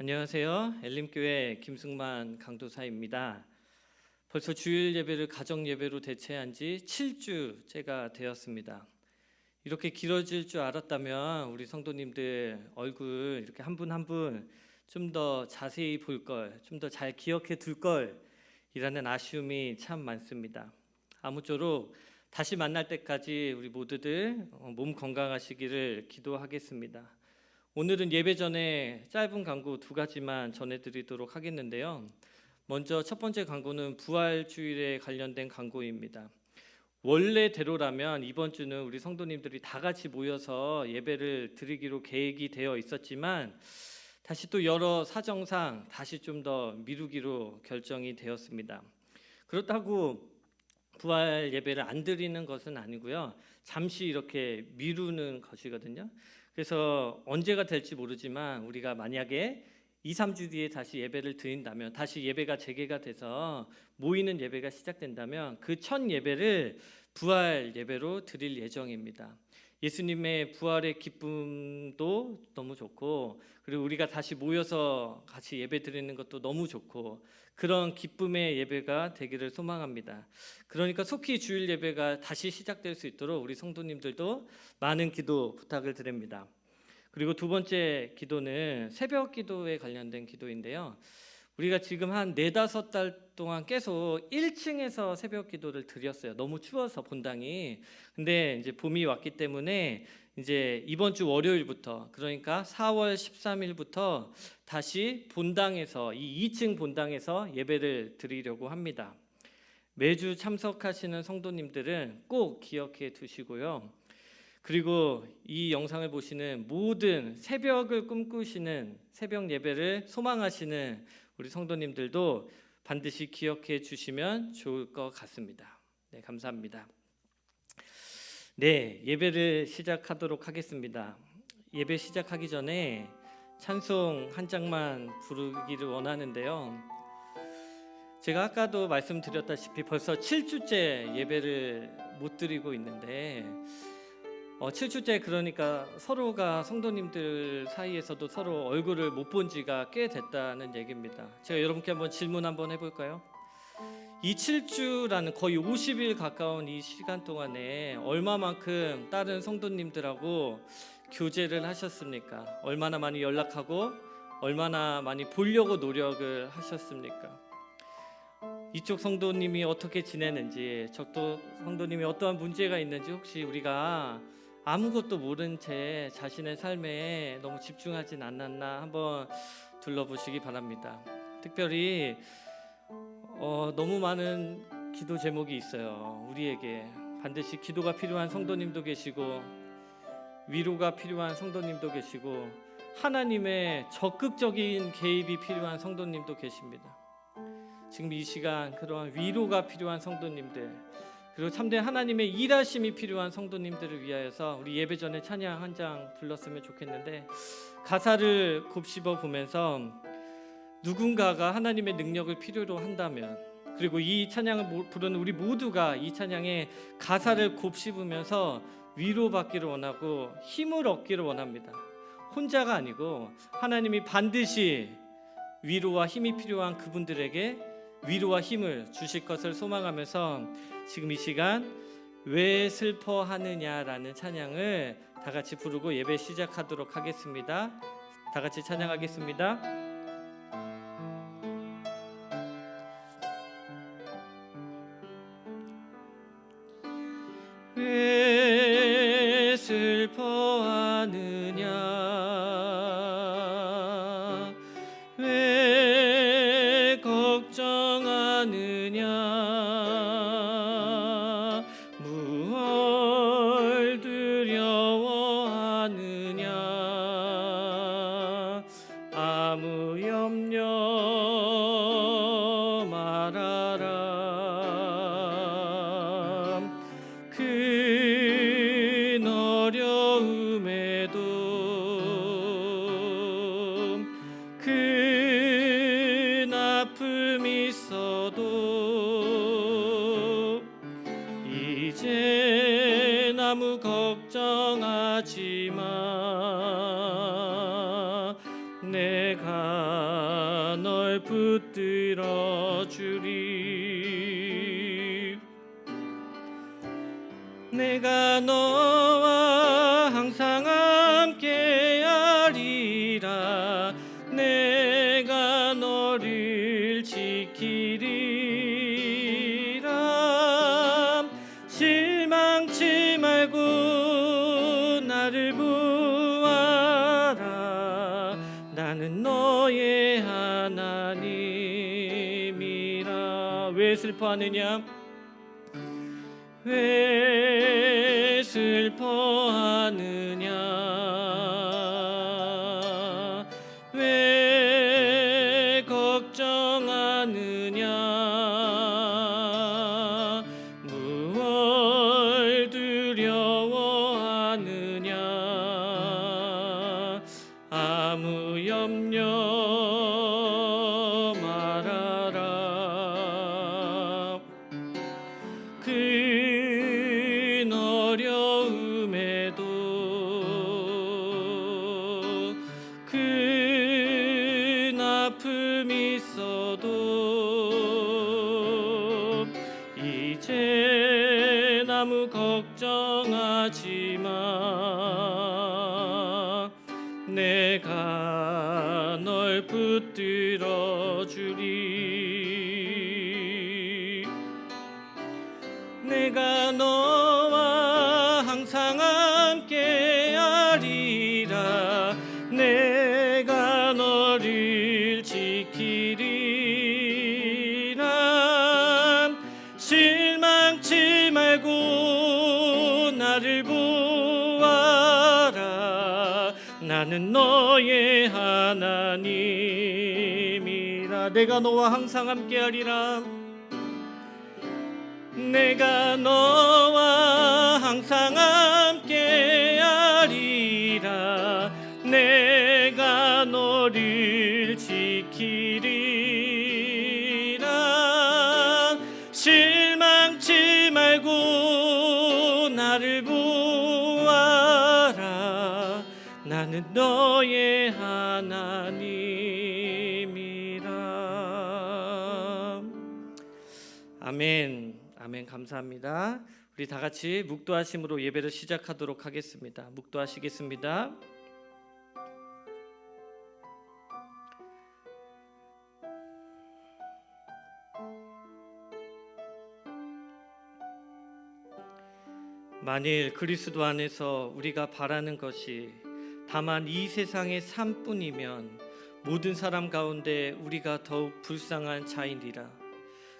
안녕하세요. 엘림교회 김승만 강도사입니다. 벌써 주일 예배를 가정 예배로 대체한 지 7주째가 되었습니다. 이렇게 길어질 줄 알았다면 우리 성도님들 얼굴 이렇게 한 분 한 분 좀 더 자세히 볼 걸, 좀 더 잘 기억해 둘 걸이라는 아쉬움이 참 많습니다. 아무쪼록 다시 만날 때까지 우리 모두들 몸 건강하시기를 기도하겠습니다. 오늘은 예배 전에 짧은 광고 두 가지만 전해드리도록 하겠는데요. 먼저 첫 번째 광고는 부활주일에 관련된 광고입니다. 원래대로라면 이번 주는 우리 성도님들이 다 같이 모여서 예배를 드리기로 계획이 되어 있었지만 다시 또 여러 사정상 다시 좀 더 미루기로 결정이 되었습니다. 그렇다고 부활 예배를 안 드리는 것은 아니고요. 잠시 이렇게 미루는 것이거든요. 그래서 언제가 될지 모르지만 우리가 만약에 2, 3주 뒤에 다시 예배를 드린다면, 다시 예배가 재개가 돼서 모이는 예배가 시작된다면 그 첫 예배를 부활 예배로 드릴 예정입니다. 예수님의 부활의 기쁨도 너무 좋고, 그리고 우리가 다시 모여서 같이 예배 드리는 것도 너무 좋고, 그런 기쁨의 예배가 되기를 소망합니다. 그러니까 속히 주일 예배가 다시 시작될 수 있도록 우리 성도님들도 많은 기도 부탁을 드립니다. 그리고 두 번째 기도는 새벽 기도에 관련된 기도인데요. 우리가 지금 한 4-5달 동안 계속 1층에서 새벽 기도를 드렸어요. 너무 추워서 본당이. 근데 이제 봄이 왔기 때문에 이제 이번 주 월요일부터, 그러니까 4월 13일부터 다시 본당에서, 이 2층 본당에서 예배를 드리려고 합니다. 매주 참석하시는 성도님들은 꼭 기억해 두시고요. 그리고 이 영상을 보시는 모든 새벽을 꿈꾸시는, 새벽 예배를 소망하시는 우리 성도님들도 반드시 기억해 주시면 좋을 것 같습니다. 네, 감사합니다. 네, 예배를 시작하도록 하겠습니다. 예배 시작하기 전에 찬송 한 장만 부르기를 원하는데요. 제가 아까도 말씀드렸다시피 벌써 7주째 예배를 못 드리고 있는데 7주째, 그러니까 서로가, 성도님들 사이에서도 서로 얼굴을 못 본 지가 꽤 됐다는 얘기입니다. 제가 여러분께 한번 질문 한번 해볼까요? 이 7주라는 거의 50일 가까운 이 시간 동안에 얼마만큼 다른 성도님들하고 교제를 하셨습니까? 얼마나 많이 연락하고 얼마나 많이 보려고 노력을 하셨습니까? 이쪽 성도님이 어떻게 지내는지, 저쪽 성도님이 어떠한 문제가 있는지 혹시 우리가 아무것도 모른 채 자신의 삶에 너무 집중하진 않았나 한번 둘러보시기 바랍니다. 특별히 너무 많은 기도 제목이 있어요. 우리에게 반드시 기도가 필요한 성도님도 계시고, 위로가 필요한 성도님도 계시고, 하나님의 적극적인 개입이 필요한 성도님도 계십니다. 지금 이 시간 그러한 위로가 필요한 성도님들, 그리고 참된 하나님의 일하심이 필요한 성도님들을 위하여서 우리 예배 전에 찬양 한 장 불렀으면 좋겠는데, 가사를 곱씹어 보면서 누군가가 하나님의 능력을 필요로 한다면, 그리고 이 찬양을 부르는 우리 모두가 이 찬양의 가사를 곱씹으면서 위로받기를 원하고 힘을 얻기를 원합니다. 혼자가 아니고 하나님이 반드시 위로와 힘이 필요한 그분들에게 위로와 힘을 주실 것을 소망하면서 지금 이 시간 왜 슬퍼하느냐라는 찬양을 다 같이 부르고 예배 시작하도록 하겠습니다. 다 같이 찬양하겠습니다. 왜 슬퍼하느냐, 왜 걱정하느냐, 무얼 두려워하느냐, 아무 염려 말아라. 큰 어려움에도, 큰 아픔이 있어도 이젠 아무 걱정하지 마. 내가 널 붙들어 주리. 내가 너와 항상 함께하리라. 내가 너를 지키리라. 실망치 말고 나를 구하라. 나는 너의 하나님이라. 왜 슬퍼하느냐? 왜 슬퍼하느냐? 왜 걱정하느냐? 무얼 두려워하느냐? 아무 염려 말아라. 큰 어려움에도 큰 아픔이 있어도 이제 아무 걱정하지 마. 내가 널 붙들어 주리. 내가 너와 항상 함께하리라. 내가 너를 지키리라. 실망치 말고 나를 구하라. 나는 너의 하나님이라. 내가 너와 항상 함께하리라. 내가 너와 항상 함께하리라. 내가 너를 지키리라. 실망치 말고 나를 구하라. 나는 너의 하나님이라. 아멘. 아멘. 감사합니다. 우리 다 같이 묵도하심으로 예배를 시작하도록 하겠습니다. 묵도하시겠습니다. 만일 그리스도 안에서 우리가 바라는 것이 다만 이 세상의 삶뿐이면 모든 사람 가운데 우리가 더욱 불쌍한 자이니라.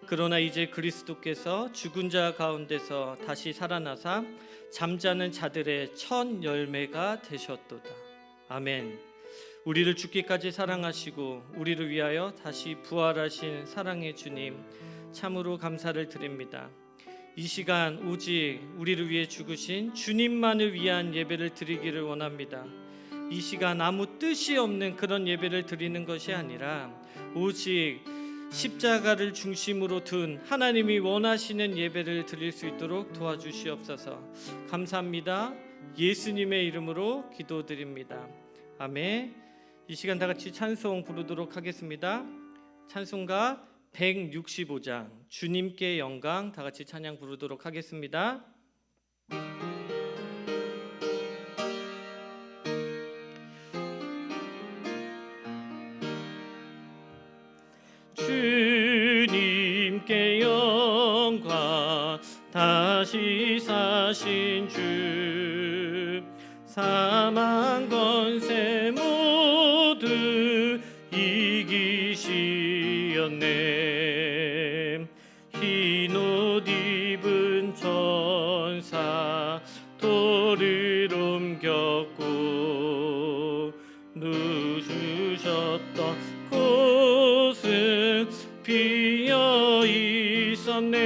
그러나 이제 그리스도께서 죽은 자 가운데서 다시 살아나사 잠자는 자들의 첫 열매가 되셨도다. 아멘. 우리를 죽기까지 사랑하시고 우리를 위하여 다시 부활하신 사랑의 주님, 참으로 감사를 드립니다. 이 시간 오직 우리를 위해 죽으신 주님만을 위한 예배를 드리기를 원합니다. 이 시간 아무 뜻이 없는 그런 예배를 드리는 것이 아니라 오직 십자가를 중심으로 둔 하나님이 원하시는 예배를 드릴 수 있도록 도와주시옵소서. 감사합니다. 예수님의 이름으로 기도드립니다. 아멘. 이 시간 다 같이 찬송 부르도록 하겠습니다. 찬송가 165장 주님께 영광, 다 같이 찬양 부르도록 하겠습니다. 주님께 영광, 다시 사신 주, 사망 권세 모두 이기시었네. 흰 옷 입은 천사 돌을 옮겼고 누주셨던 곳은 비어 있었네.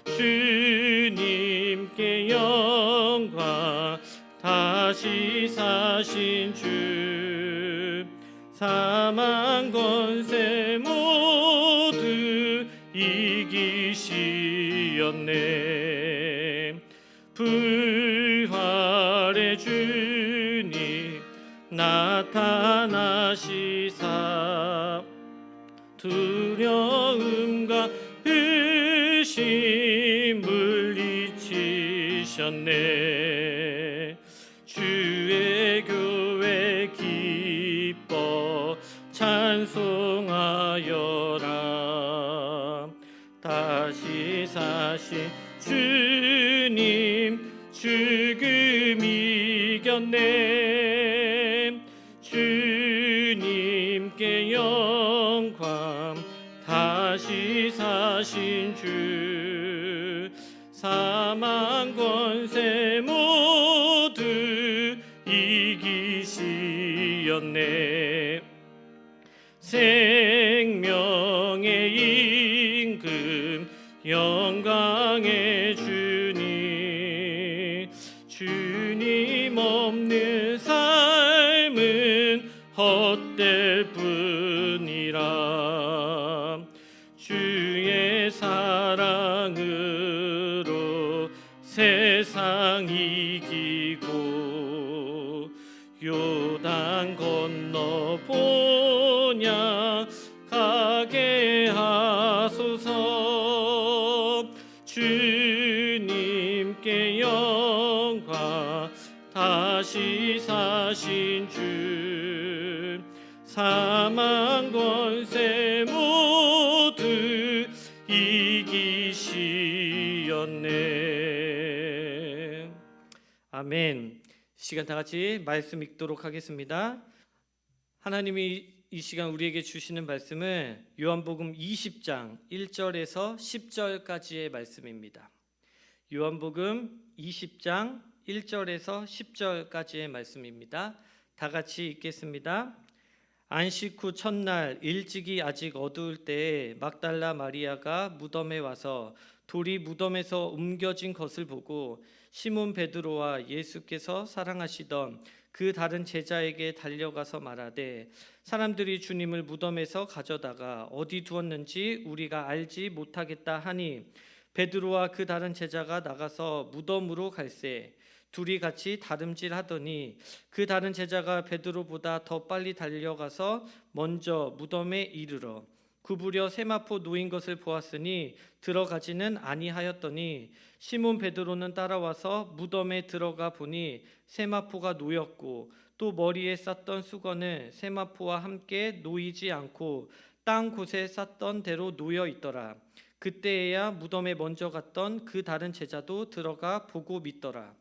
주님께 영광, 다시 사신 주, 사망 권세 모두 이기시었네. 부활의 주님, 나 나타나시사 두려움과 의심 물리치셨네. 주의 교회 기뻐 찬송하여라. 다시 사신 주님 죽음 이겼네. 주님께 영광. 다시 사신 주 사망 권세 모두 이기시었네. 생명의 임금 영광의 주님, 주님 없는 삶은 헛될 뿐이라. 주의 사랑으로 세상 이기고 요단 건너 보냐 가게 하소서. 주님께 영광. 다시 사신 주 사망 권세 모두 이기시었네. 아멘. 시간 다 같이 말씀 읽도록 하겠습니다. 하나님이 이 시간 우리에게 주시는 말씀은 요한복음 20장 1절에서 10절까지의 말씀입니다. 요한복음 20장 1절에서 10절까지의 말씀입니다. 다 같이 읽겠습니다. 안식 후 첫날 일찍이 아직 어두울 때에 막달라 마리아가 무덤에 와서 돌이 무덤에서 옮겨진 것을 보고 시몬 베드로와 예수께서 사랑하시던 그 다른 제자에게 달려가서 말하되 사람들이 주님을 무덤에서 가져다가 어디 두었는지 우리가 알지 못하겠다 하니 베드로와 그 다른 제자가 나가서 무덤으로 갈새 둘이 같이 다름질하더니 그 다른 제자가 베드로보다 더 빨리 달려가서 먼저 무덤에 이르러 구부려 세마포 놓인 것을 보았으니 들어가지는 아니하였더니 시몬 베드로는 따라와서 무덤에 들어가 보니 세마포가 놓였고 또 머리에 쌌던 수건은 세마포와 함께 놓이지 않고 땅 곳에 쌌던 대로 놓여 있더라. 그때에야 무덤에 먼저 갔던 그 다른 제자도 들어가 보고 믿더라.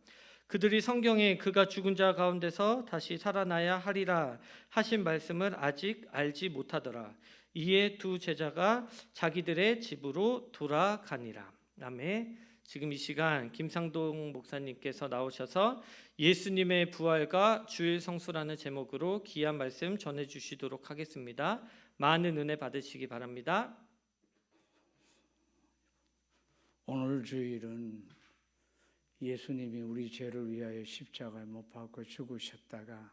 그들이 성경에 그가 죽은 자 가운데서 다시 살아나야 하리라 하신 말씀을 아직 알지 못하더라. 이에 두 제자가 자기들의 집으로 돌아가니라. 아멘. 지금 이 시간 김상동 목사님께서 나오셔서 예수님의 부활과 주일 성수라는 제목으로 귀한 말씀 전해주시도록 하겠습니다. 많은 은혜 받으시기 바랍니다. 오늘 주일은 예수님이 우리 죄를 위하여 십자가에 못 박혀 죽으셨다가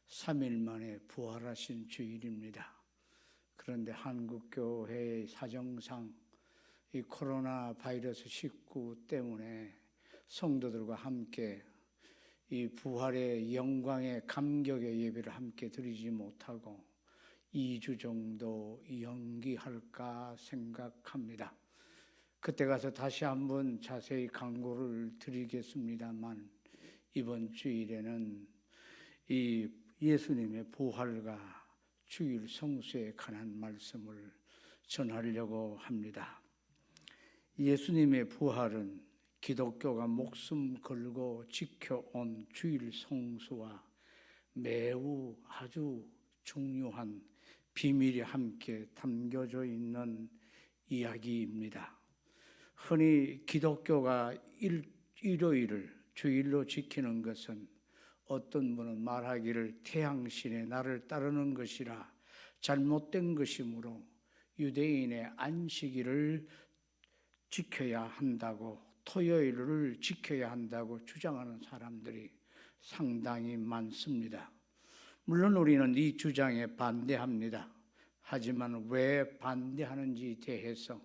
3일 만에 부활하신 주일입니다. 그런데 한국교회의 사정상 이 코로나 바이러스 19 때문에 성도들과 함께 이 부활의 영광의 감격의 예배를 함께 드리지 못하고 2주 정도 연기할까 생각합니다. 그때 가서 다시 한번 자세히 강구를 드리겠습니다만 이번 주일에는 이 예수님의 부활과 주일 성수에 관한 말씀을 전하려고 합니다. 예수님의 부활은 기독교가 목숨 걸고 지켜온 주일 성수와 매우 아주 중요한 비밀이 함께 담겨져 있는 이야기입니다. 흔히 기독교가 일요일을 주일로 지키는 것은 어떤 분은 말하기를 태양신의 날을 따르는 것이라 잘못된 것이므로 유대인의 안식일을 지켜야 한다고, 토요일을 지켜야 한다고 주장하는 사람들이 상당히 많습니다. 물론 우리는 이 주장에 반대합니다. 하지만 왜 반대하는지에 대해서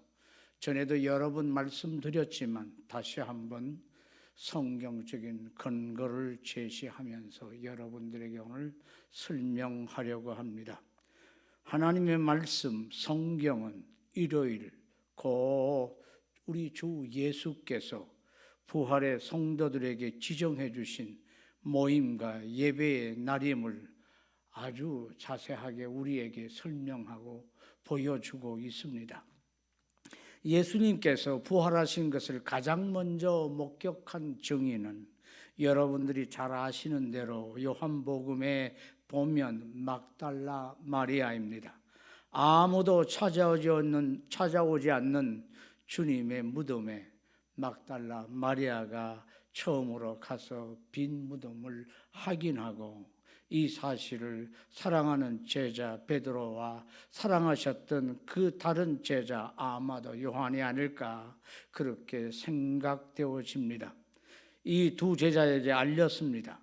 전에도 여러 번 말씀드렸지만 다시 한번 성경적인 근거를 제시하면서 여러분들에게 오늘 설명하려고 합니다. 하나님의 말씀 성경은 일요일 곧 우리 주 예수께서 부활의 성도들에게 지정해 주신 모임과 예배의 날임을 아주 자세하게 우리에게 설명하고 보여주고 있습니다. 예수님께서 부활하신 것을 가장 먼저 목격한 증인은 여러분들이 잘 아시는 대로 요한복음에 보면 막달라 마리아입니다. 아무도 찾아오지 않는 주님의 무덤에 막달라 마리아가 처음으로 가서 빈 무덤을 확인하고 이 사실을 사랑하는 제자 베드로와 사랑하셨던 그 다른 제자 아마도 요한이 아닐까 그렇게 생각되어집니다. 이 두 제자에게 알렸습니다.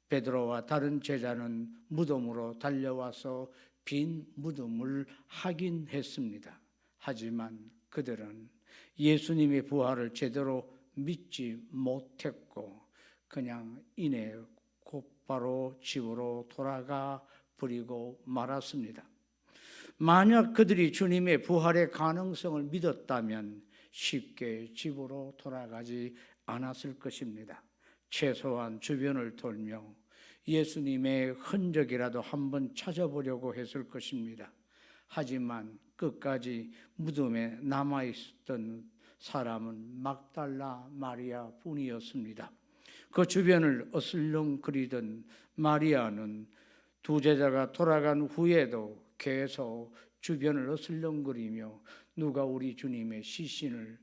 베드로와 다른 제자는 무덤으로 달려와서 빈 무덤을 확인했습니다. 하지만 그들은 예수님의 부활을 제대로 믿지 못했고 그냥 이내 곧바로 집으로 돌아가 버리고 말았습니다. 만약 그들이 주님의 부활의 가능성을 믿었다면 쉽게 집으로 돌아가지 않았을 것입니다. 최소한 주변을 돌며 예수님의 흔적이라도 한번 찾아보려고 했을 것입니다. 하지만 끝까지 무덤에 남아있었던 사람은 막달라 마리아 뿐이었습니다. 그 주변을 어슬렁거리던 마리아는 두 제자가 돌아간 후에도 계속 주변을 어슬렁거리며 누가 우리 주님의 시신을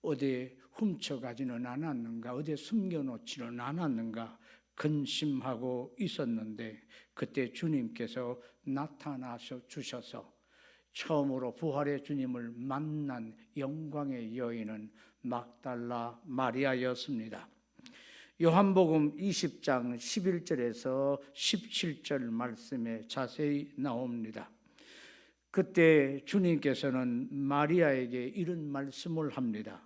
어디에 훔쳐가지는 않았는가, 어디에 숨겨놓지는 않았는가 근심하고 있었는데 그때 주님께서 나타나셔 주셔서 처음으로 부활의 주님을 만난 영광의 여인은 막달라 마리아였습니다. 요한복음 20장 11절에서 17절 말씀에 자세히 나옵니다. 그때 주님께서는 마리아에게 이런 말씀을 합니다.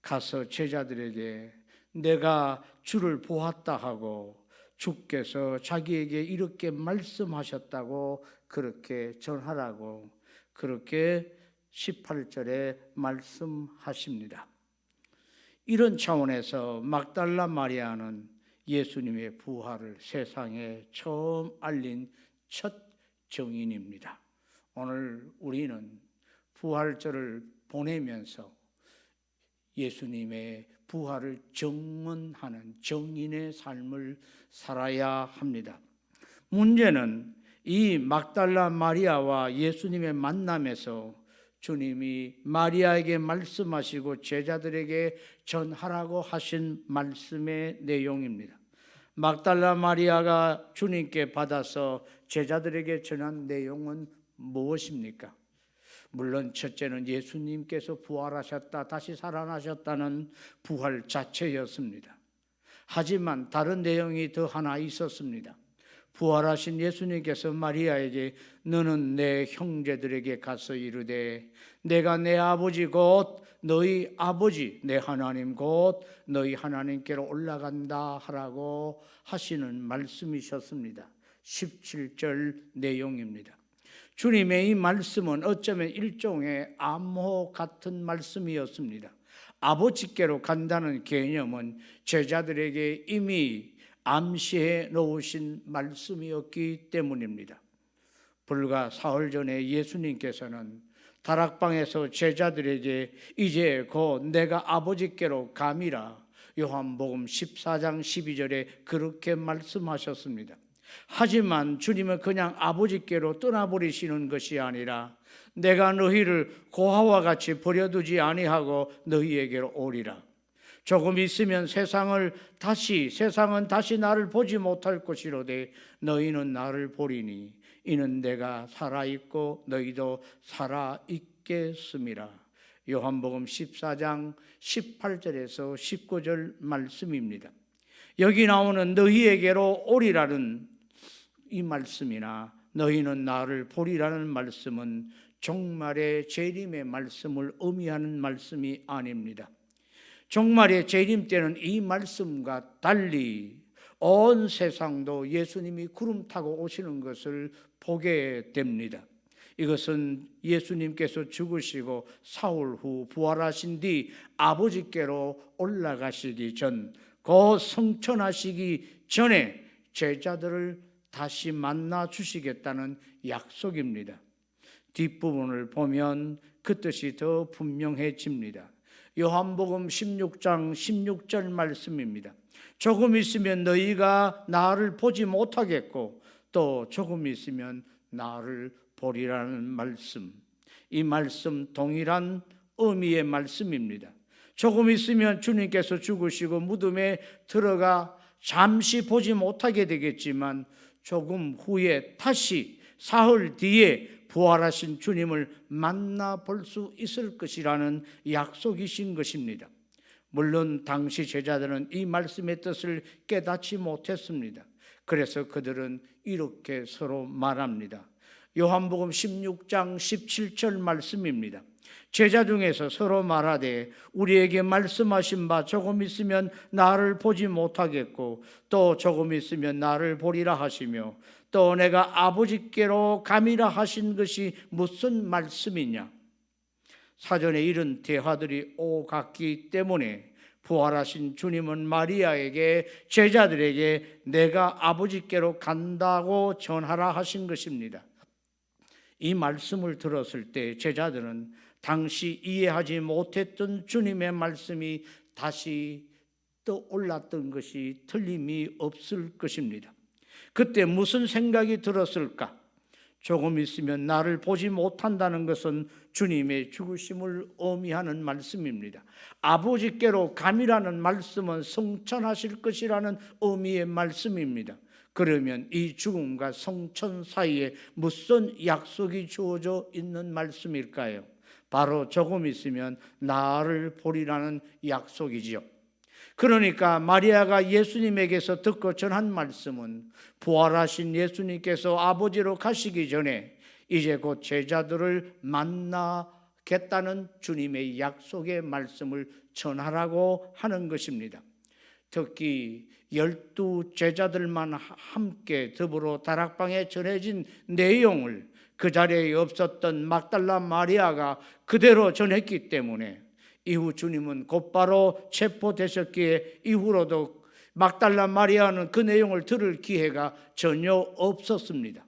가서 제자들에게 내가 주를 보았다 하고 주께서 자기에게 이렇게 말씀하셨다고 그렇게 전하라고 그렇게 18절에 말씀하십니다. 이런 차원에서 막달라 마리아는 예수님의 부활을 세상에 처음 알린 첫 증인입니다. 오늘 우리는 부활절을 보내면서 예수님의 부활을 증언하는 증인의 삶을 살아야 합니다. 문제는 이 막달라 마리아와 예수님의 만남에서 주님이 마리아에게 말씀하시고 제자들에게 전하라고 하신 말씀의 내용입니다. 막달라 마리아가 주님께 받아서 제자들에게 전한 내용은 무엇입니까? 물론 첫째는 예수님께서 부활하셨다, 다시 살아나셨다는 부활 자체였습니다. 하지만 다른 내용이 더 하나 있었습니다. 부활하신 예수님께서 마리아에게 너는 내 형제들에게 가서 이르되 내가 내 아버지 곧 너희 아버지 내 하나님 곧 너희 하나님께로 올라간다 하라고 하시는 말씀이셨습니다. 17절 내용입니다. 주님의 이 말씀은 어쩌면 일종의 암호 같은 말씀이었습니다. 아버지께로 간다는 개념은 제자들에게 이미 암시해 놓으신 말씀이었기 때문입니다. 불과 사흘 전에 예수님께서는 다락방에서 제자들에게 이제 곧 내가 아버지께로 감이라 요한복음 14장 12절에 그렇게 말씀하셨습니다. 하지만 주님은 그냥 아버지께로 떠나버리시는 것이 아니라 내가 너희를 고아와 같이 버려두지 아니하고 너희에게로 오리라. 조금 있으면 세상은 다시 나를 보지 못할 것이로되 너희는 나를 보리니 이는 내가 살아있고 너희도 살아있겠음이라. 요한복음 14장 18절에서 19절 말씀입니다. 여기 나오는 너희에게로 오리라는 이 말씀이나 너희는 나를 보리라는 말씀은 종말의 재림의 말씀을 의미하는 말씀이 아닙니다. 종말의 재림 때는 이 말씀과 달리 온 세상도 예수님이 구름 타고 오시는 것을 보게 됩니다. 이것은 예수님께서 죽으시고 사흘 후 부활하신 뒤 아버지께로 올라가시기 전, 곧 성천하시기 전에 제자들을 다시 만나 주시겠다는 약속입니다. 뒷부분을 보면 그 뜻이 더 분명해집니다. 요한복음 16장 16절 말씀입니다. 조금 있으면 너희가 나를 보지 못하겠고 또 조금 있으면 나를 보리라는 말씀. 이 말씀 동일한 의미의 말씀입니다. 조금 있으면 주님께서 죽으시고 무덤에 들어가 잠시 보지 못하게 되겠지만 조금 후에 다시 사흘 뒤에 부활하신 주님을 만나볼 수 있을 것이라는 약속이신 것입니다. 물론 당시 제자들은 이 말씀의 뜻을 깨닫지 못했습니다. 그래서 그들은 이렇게 서로 말합니다. 요한복음 16장 17절 말씀입니다. 제자 중에서 서로 말하되 우리에게 말씀하신 바 조금 있으면 나를 보지 못하겠고 또 조금 있으면 나를 보리라 하시며 또 내가 아버지께로 감이라 하신 것이 무슨 말씀이냐. 사전에 이런 대화들이 오갔기 때문에 부활하신 주님은 마리아에게 제자들에게 내가 아버지께로 간다고 전하라 하신 것입니다. 이 말씀을 들었을 때 제자들은 당시 이해하지 못했던 주님의 말씀이 다시 떠올랐던 것이 틀림이 없을 것입니다. 그때 무슨 생각이 들었을까? 조금 있으면 나를 보지 못한다는 것은 주님의 죽으심을 의미하는 말씀입니다. 아버지께로 감이라는 말씀은 성천하실 것이라는 의미의 말씀입니다. 그러면 이 죽음과 성천 사이에 무슨 약속이 주어져 있는 말씀일까요? 바로 조금 있으면 나를 보리라는 약속이지요. 그러니까 마리아가 예수님에게서 듣고 전한 말씀은 부활하신 예수님께서 아버지로 가시기 전에 이제 곧 제자들을 만나겠다는 주님의 약속의 말씀을 전하라고 하는 것입니다. 특히 12 제자들만 함께 더불어 다락방에 전해진 내용을 그 자리에 없었던 막달라 마리아가 그대로 전했기 때문에 이후 주님은 곧바로 체포되셨기에 이후로도 막달라 마리아는 그 내용을 들을 기회가 전혀 없었습니다.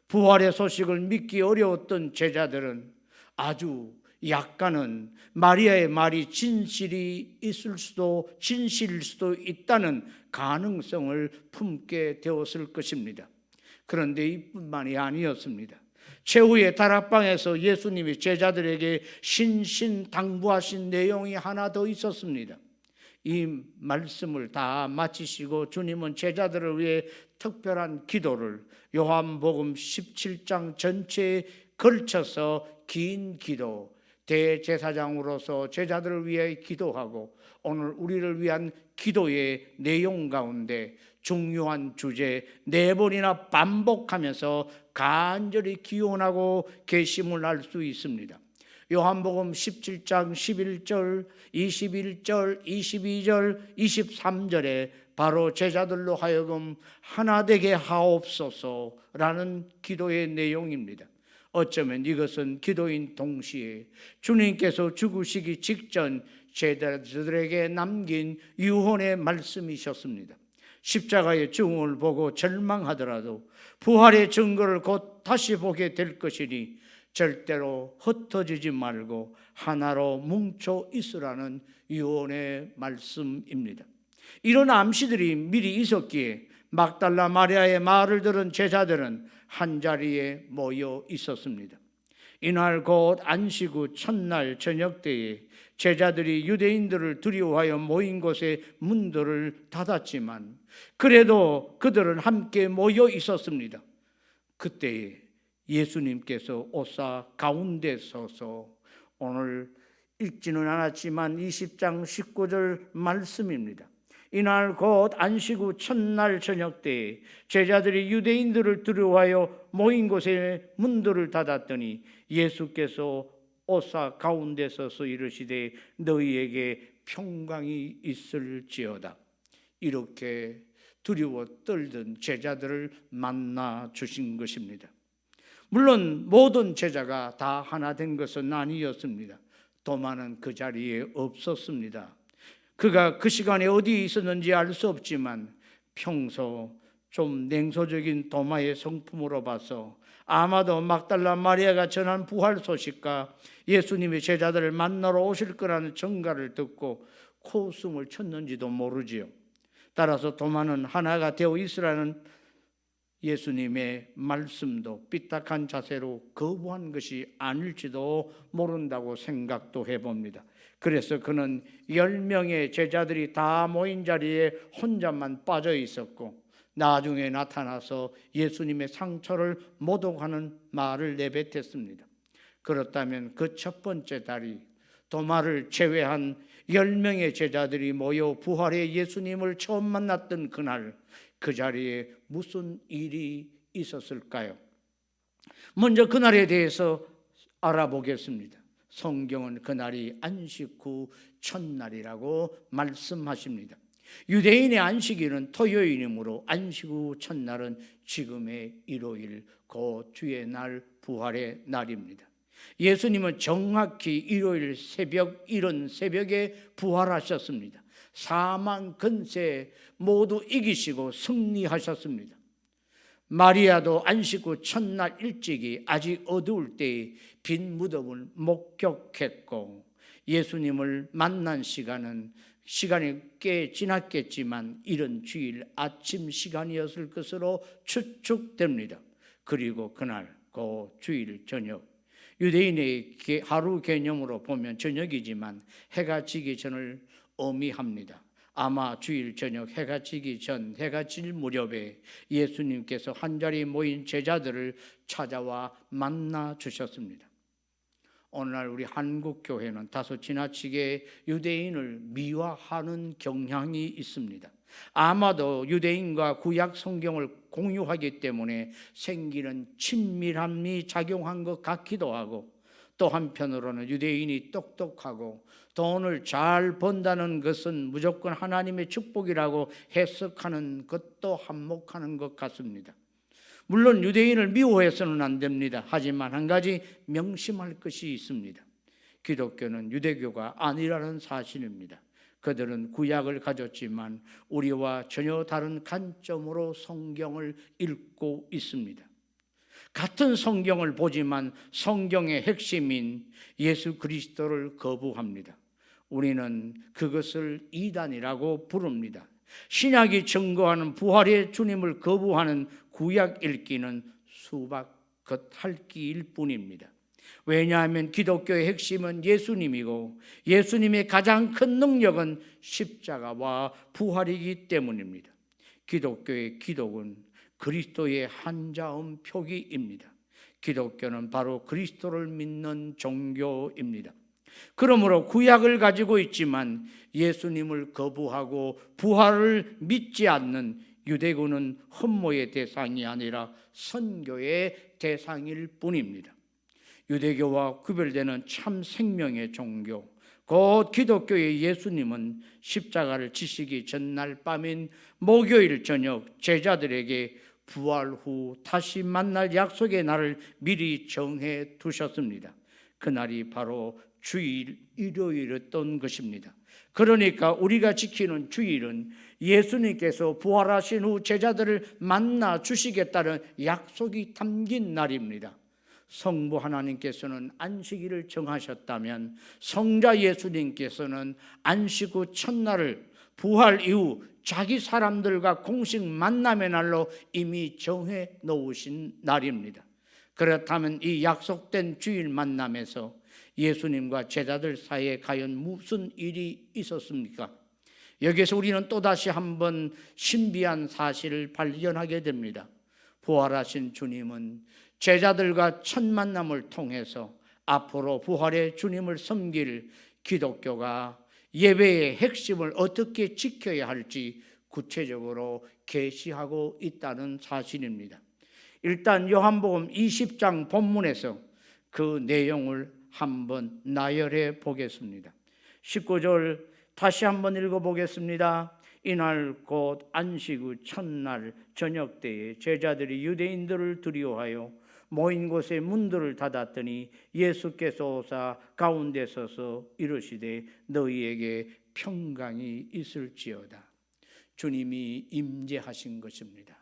부활의 소식을 믿기 어려웠던 제자들은 아주 약간은 마리아의 말이 진실일 수도 있다는 가능성을 품게 되었을 것입니다. 그런데 이뿐만이 아니었습니다. 최후의 다락방에서 예수님이 제자들에게 신신당부하신 내용이 하나 더 있었습니다. 이 말씀을 다 마치시고 주님은 제자들을 위해 특별한 기도를 요한복음 17장 전체에 걸쳐서 긴 기도, 대제사장으로서 제자들을 위해 기도하고 오늘 우리를 위한 기도의 내용 가운데 중요한 주제 4번이나 반복하면서 간절히 기원하고 계심을 알 수 있습니다. 요한복음 17장 11절, 21절, 22절, 23절에 바로 제자들로 하여금 하나 되게 하옵소서라는 기도의 내용입니다. 어쩌면 이것은 기도인 동시에 주님께서 죽으시기 직전 제자들에게 남긴 유언의 말씀이셨습니다. 십자가의 죽음을 보고 절망하더라도 부활의 증거를 곧 다시 보게 될 것이니 절대로 흩어지지 말고 하나로 뭉쳐 있으라는 유언의 말씀입니다. 이런 암시들이 미리 있었기에 막달라 마리아의 말을 들은 제자들은 한자리에 모여 있었습니다. 이날 곧 안식 후 첫날 저녁 때에 제자들이 유대인들을 두려워하여 모인 곳에 문들을 닫았지만 그래도 그들은 함께 모여 있었습니다. 그때에 예수님께서 오사 가운데 서서 오늘 읽지는 않았지만 20장 19절 말씀입니다. 이날 곧 안식 후 첫날 저녁 때에 제자들이 유대인들을 두려워하여 모인 곳에 문들을 닫았더니 예수께서 오사 가운데 서서 이르시되 너희에게 평강이 있을지어다. 이렇게 두려워 떨던 제자들을 만나 주신 것입니다. 물론 모든 제자가 다 하나 된 것은 아니었습니다. 도마는 그 자리에 없었습니다. 그가 그 시간에 어디 있었는지 알 수 없지만 평소 좀 냉소적인 도마의 성품으로 봐서 아마도 막달라 마리아가 전한 부활 소식과 예수님의 제자들을 만나러 오실 거라는 전가를 듣고 코웃음을 쳤는지도 모르지요. 따라서 도마는 하나가 되어 있으라는 예수님의 말씀도 삐딱한 자세로 거부한 것이 아닐지도 모른다고 생각도 해봅니다. 그래서 그는 10명의 제자들이 다 모인 자리에 혼자만 빠져 있었고 나중에 나타나서 예수님의 상처를 모독하는 말을 내뱉었습니다. 그렇다면 그 첫 번째 달이 도마를 제외한 10명의 제자들이 모여 부활의 예수님을 처음 만났던 그날, 그 자리에 무슨 일이 있었을까요? 먼저 그날에 대해서 알아보겠습니다. 성경은 그날이 안식 후 첫날이라고 말씀하십니다. 유대인의 안식일은 토요일이므로 안식 후 첫날은 지금의 일요일, 그 주의 날, 부활의 날입니다. 예수님은 정확히 일요일 새벽, 이른 새벽에 부활하셨습니다. 사망 근세 모두 이기시고 승리하셨습니다. 마리아도 안식 후 첫날 일찍이 아직 어두울 때에 빈 무덤을 목격했고 예수님을 만난 시간이 꽤 지났겠지만 이른 주일 아침 시간이었을 것으로 추측됩니다. 그리고 그날 그 주일 저녁, 유대인의 하루 개념으로 보면 저녁이지만 해가 지기 전을 의미합니다. 아마 주일 저녁 해가 지기 전, 해가 질 무렵에 예수님께서 한자리 모인 제자들을 찾아와 만나 주셨습니다. 오늘날 우리 한국 교회는 다소 지나치게 유대인을 미화하는 경향이 있습니다. 아마도 유대인과 구약 성경을 공유하기 때문에 생기는 친밀함이 작용한 것 같기도 하고, 또 한편으로는 유대인이 똑똑하고 돈을 잘 번다는 것은 무조건 하나님의 축복이라고 해석하는 것도 한몫하는 것 같습니다. 물론 유대인을 미워해서는 안 됩니다. 하지만 한 가지 명심할 것이 있습니다. 기독교는 유대교가 아니라는 사실입니다. 그들은 구약을 가졌지만 우리와 전혀 다른 관점으로 성경을 읽고 있습니다. 같은 성경을 보지만 성경의 핵심인 예수 그리스도를 거부합니다. 우리는 그것을 이단이라고 부릅니다. 신약이 증거하는 부활의 주님을 거부하는 구약 읽기는 수박겉핥기일 뿐입니다. 왜냐하면 기독교의 핵심은 예수님이고 예수님의 가장 큰 능력은 십자가와 부활이기 때문입니다. 기독교의 기독은 그리스도의 한자음 표기입니다. 기독교는 바로 그리스도를 믿는 종교입니다. 그러므로 구약을 가지고 있지만 예수님을 거부하고 부활을 믿지 않는 유대교는 흠모의 대상이 아니라 선교의 대상일 뿐입니다. 유대교와 구별되는 참 생명의 종교, 곧 기독교의 예수님은 십자가를 지시기 전날 밤인 목요일 저녁 제자들에게 부활 후 다시 만날 약속의 날을 미리 정해 두셨습니다. 그날이 바로 주일, 일요일이었던 것입니다. 그러니까 우리가 지키는 주일은 예수님께서 부활하신 후 제자들을 만나 주시겠다는 약속이 담긴 날입니다. 성부 하나님께서는 안식일을 정하셨다면 성자 예수님께서는 안식 후 첫날을 부활 이후 자기 사람들과 공식 만남의 날로 이미 정해 놓으신 날입니다. 그렇다면 이 약속된 주일 만남에서 예수님과 제자들 사이에 과연 무슨 일이 있었습니까? 여기에서 우리는 또다시 한번 신비한 사실을 발견하게 됩니다. 부활하신 주님은 제자들과 첫 만남을 통해서 앞으로 부활의 주님을 섬길 기독교가 예배의 핵심을 어떻게 지켜야 할지 구체적으로 계시하고 있다는 사실입니다. 일단 요한복음 20장 본문에서 그 내용을 한번 나열해 보겠습니다. 19절 다시 한번 읽어보겠습니다. 이날 곧 안식 후 첫날 저녁 때에 제자들이 유대인들을 두려워하여 모인 곳에 문들을 닫았더니 예수께서 오사 가운데 서서 이르시되 너희에게 평강이 있을지어다. 주님이 임재하신 것입니다.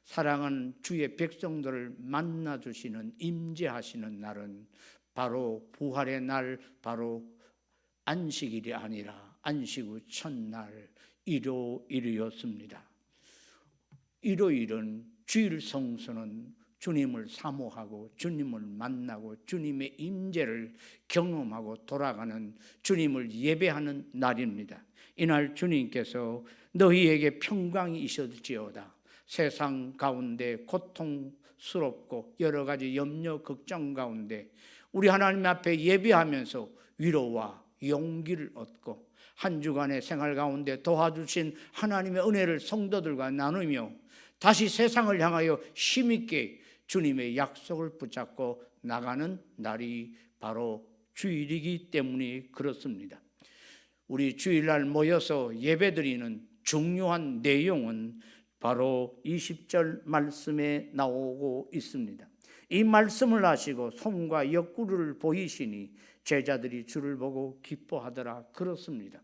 사랑하는 주의 백성들을 만나주시는 임재하시는 날은 바로 부활의 날, 바로 안식일이 아니라 안식 후 첫날 일요일이었습니다. 일요일은 주일 성수는 주님을 사모하고 주님을 만나고 주님의 임재를 경험하고 돌아가는 주님을 예배하는 날입니다. 이날 주님께서 너희에게 평강이 있을지어다. 세상 가운데 고통스럽고 여러 가지 염려 걱정 가운데 우리 하나님 앞에 예배하면서 위로와 용기를 얻고 한 주간의 생활 가운데 도와주신 하나님의 은혜를 성도들과 나누며 다시 세상을 향하여 힘있게 주님의 약속을 붙잡고 나가는 날이 바로 주일이기 때문에 그렇습니다. 우리 주일날 모여서 예배드리는 중요한 내용은 바로 20절 말씀에 나오고 있습니다. 이 말씀을 하시고 손과 옆구리를 보이시니 제자들이 주를 보고 기뻐하더라. 그렇습니다.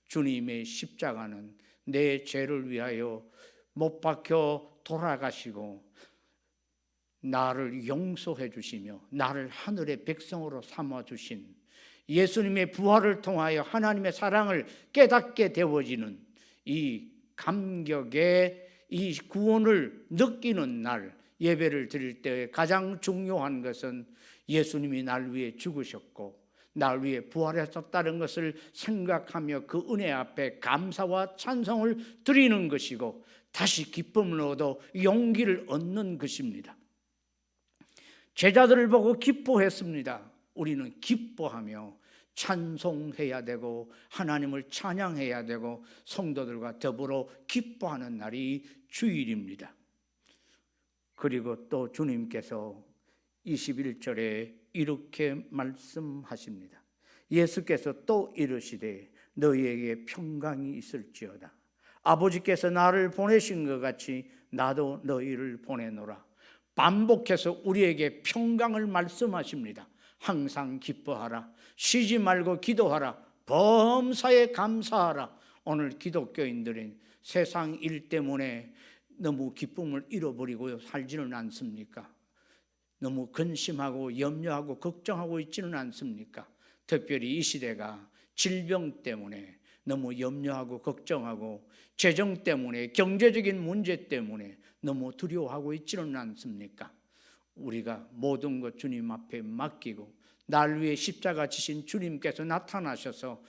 주님의 십자가는 내 죄를 위하여 못 박혀 돌아가시고 나를 용서해 주시며 나를 하늘의 백성으로 삼아 주신 예수님의 부활을 통하여 하나님의 사랑을 깨닫게 되어지는 이 감격의 이 구원을 느끼는 날, 예배를 드릴 때 가장 중요한 것은 예수님이 날 위해 죽으셨고 날 위해 부활하셨다는 것을 생각하며 그 은혜 앞에 감사와 찬송을 드리는 것이고 다시 기쁨을 얻어 용기를 얻는 것입니다. 제자들을 보고 기뻐했습니다. 우리는 기뻐하며 찬송해야 되고 하나님을 찬양해야 되고 성도들과 더불어 기뻐하는 날이 주일입니다. 그리고 또 주님께서 21절에 이렇게 말씀하십니다. 예수께서 또 이르시되 너희에게 평강이 있을지어다. 아버지께서 나를 보내신 것 같이 나도 너희를 보내노라. 반복해서 우리에게 평강을 말씀하십니다. 항상 기뻐하라. 쉬지 말고 기도하라. 범사에 감사하라. 오늘 기독교인들은 세상 일 때문에 너무 기쁨을 잃어버리고 살지는 않습니까? 너무 근심하고 염려하고 걱정하고 있지는 않습니까? 특별히 이 시대가 질병 때문에 너무 염려하고 걱정하고 재정 때문에 경제적인 문제 때문에 너무 두려워하고 있지는 않습니까? 우리가 모든 것 주님 앞에 맡기고 날 위해 십자가 지신 주님께서 나타나셔서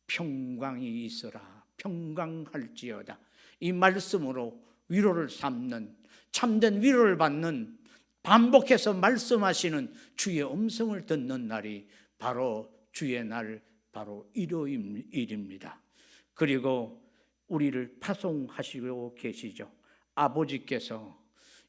평강이 있어라, 평강할지어다, 이 말씀으로 위로를 삼는, 참된 위로를 받는, 반복해서 말씀하시는 주의 음성을 듣는 날이 바로 주의 날, 바로 일요일입니다. 그리고 우리를 파송하시고 계시죠. 아버지께서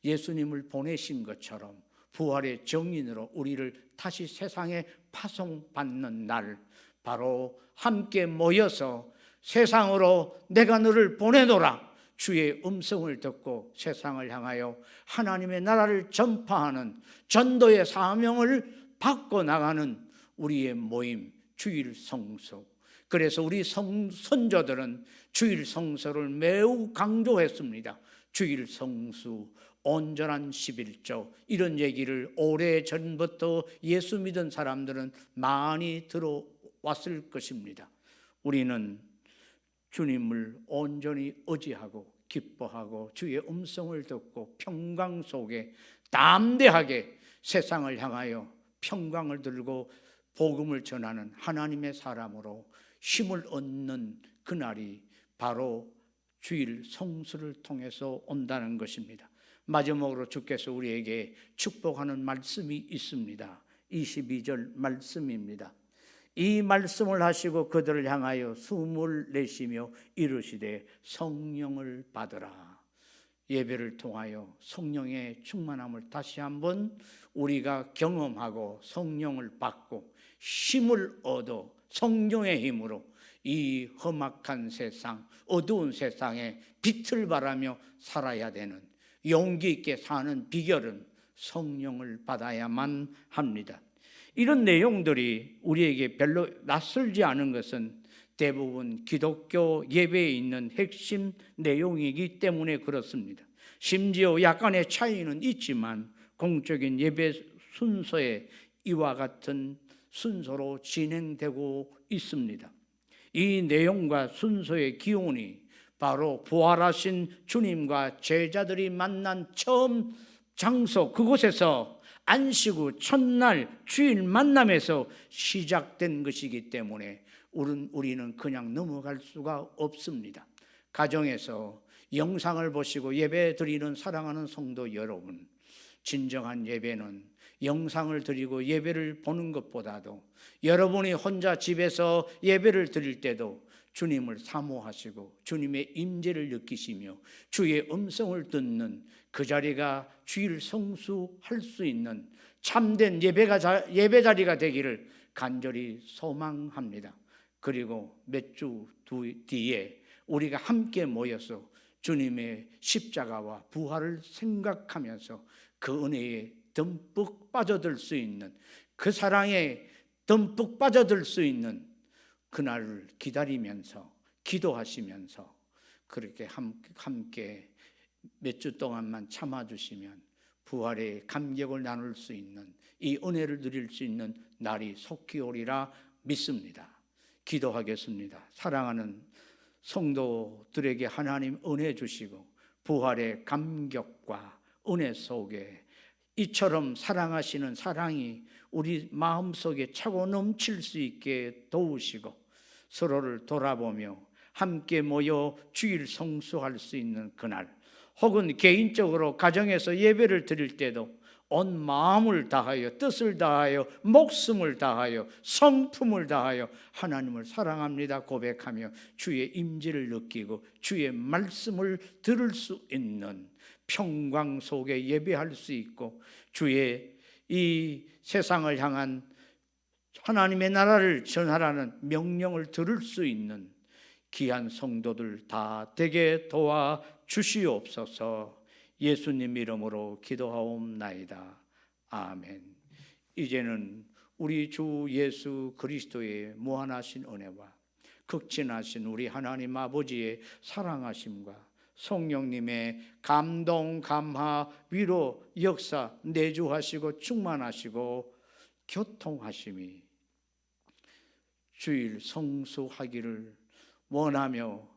예수님을 보내신 것처럼 부활의 정인으로 우리를 다시 세상에 파송받는 날, 바로 함께 모여서 세상으로 내가 너를 보내노라 주의 음성을 듣고 세상을 향하여 하나님의 나라를 전파하는 전도의 사명을 받고 나가는 우리의 모임, 주일 성수. 그래서 우리 선조들은 주일 성수를 매우 강조했습니다. 주일 성수, 온전한 11조, 이런 얘기를 오래전부터 예수 믿은 사람들은 많이 들어왔을 것입니다. 우리는 주님을 온전히 의지하고 기뻐하고 주의 음성을 듣고 평강 속에 담대하게 세상을 향하여 평강을 들고 복음을 전하는 하나님의 사람으로 힘을 얻는 그날이 바로 주일 성수를 통해서 온다는 것입니다. 마지막으로 주께서 우리에게 축복하는 말씀이 있습니다. 22절 말씀입니다. 이 말씀을 하시고 그들을 향하여 숨을 내쉬며 이르시되 성령을 받으라. 예배를 통하여 성령의 충만함을 다시 한번 우리가 경험하고 성령을 받고 힘을 얻어 성령의 힘으로 이 험악한 세상, 어두운 세상에 빛을 발하며 살아야 되는 용기 있게 사는 비결은 성령을 받아야만 합니다. 이런 내용들이 우리에게 별로 낯설지 않은 것은 대부분 기독교 예배에 있는 핵심 내용이기 때문에 그렇습니다. 심지어 약간의 차이는 있지만 공적인 예배 순서에 이와 같은 순서로 진행되고 있습니다. 이 내용과 순서의 기원이 바로 부활하신 주님과 제자들이 만난 처음 장소, 그곳에서 안식 후 첫날 주일 만남에서 시작된 것이기 때문에 우리는 그냥 넘어갈 수가 없습니다. 가정에서 영상을 보시고 예배 드리는 사랑하는 성도 여러분, 진정한 예배는 영상을 드리고 예배를 보는 것보다도 여러분이 혼자 집에서 예배를 드릴 때도 주님을 사모하시고 주님의 임재를 느끼시며 주의 음성을 듣는 그 자리가 주일 성수할 수 있는 참된 예배 자리가 되기를 간절히 소망합니다. 그리고 몇 주 뒤에 우리가 함께 모여서 주님의 십자가와 부활을 생각하면서 그 은혜에 듬뿍 빠져들 수 있는, 그 사랑에 듬뿍 빠져들 수 있는 그날을 기다리면서 기도하시면서 그렇게 함께 몇 주 동안만 참아주시면 부활의 감격을 나눌 수 있는, 이 은혜를 누릴 수 있는 날이 속히 오리라 믿습니다. 기도하겠습니다. 사랑하는 성도들에게 하나님 은혜 주시고 부활의 감격과 은혜 속에 이처럼 사랑하시는 사랑이 우리 마음속에 차고 넘칠 수 있게 도우시고 서로를 돌아보며 함께 모여 주일 성수할 수 있는 그날, 혹은 개인적으로 가정에서 예배를 드릴 때도 온 마음을 다하여 뜻을 다하여 목숨을 다하여 성품을 다하여 하나님을 사랑합니다 고백하며 주의 임재를 느끼고 주의 말씀을 들을 수 있는 평강 속에 예배할 수 있고 주의 이 세상을 향한 하나님의 나라를 전하라는 명령을 들을 수 있는 귀한 성도들 다 되게 도와 주시옵소서. 예수님 이름으로 기도하옵나이다. 아멘. 이제는 우리 주 예수 그리스도의 무한하신 은혜와 극진하신 우리 하나님 아버지의 사랑하심과 성령님의 감동, 감화, 위로, 역사 내주하시고 충만하시고 교통하심이 주일 성수하기를 원하며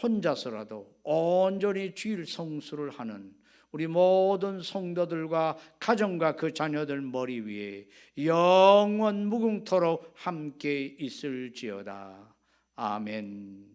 혼자서라도 온전히 주일 성수를 하는 우리 모든 성도들과 가정과 그 자녀들 머리 위에 영원 무궁토록 함께 있을지어다. 아멘.